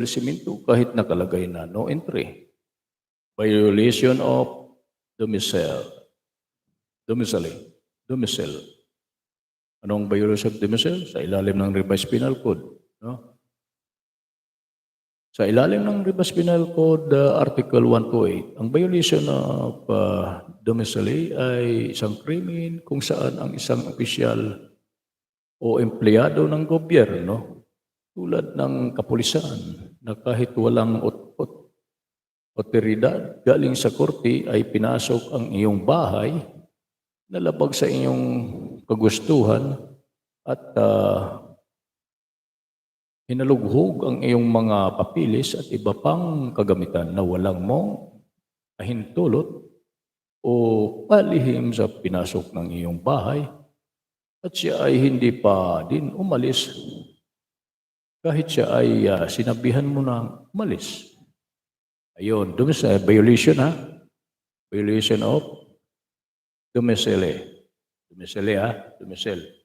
establishmento kahit nakalagay na no entry. Violation of domicile. Domicile. Anong violation of domicile? Sa ilalim ng Revised Penal Code. No? Sa ilalim ng Revised Penal Code, Article 128, ang violation of domicile ay isang krimen kung saan ang isang opisyal o empleyado ng gobyerno tulad ng kapulisan na kahit walang otoridad galing sa korte ay pinasok ang iyong bahay, nalabag sa iyong kagustuhan at hinalughog ang iyong mga papilis at iba pang kagamitan na walang mo ahintulot o palihim sa pinasok ng iyong bahay at siya ay hindi pa din umalis kahit siya ay sinabihan mo na umalis. Ayun, domicile, violation ha? Violation of domicile. Domicile ha? Domicile.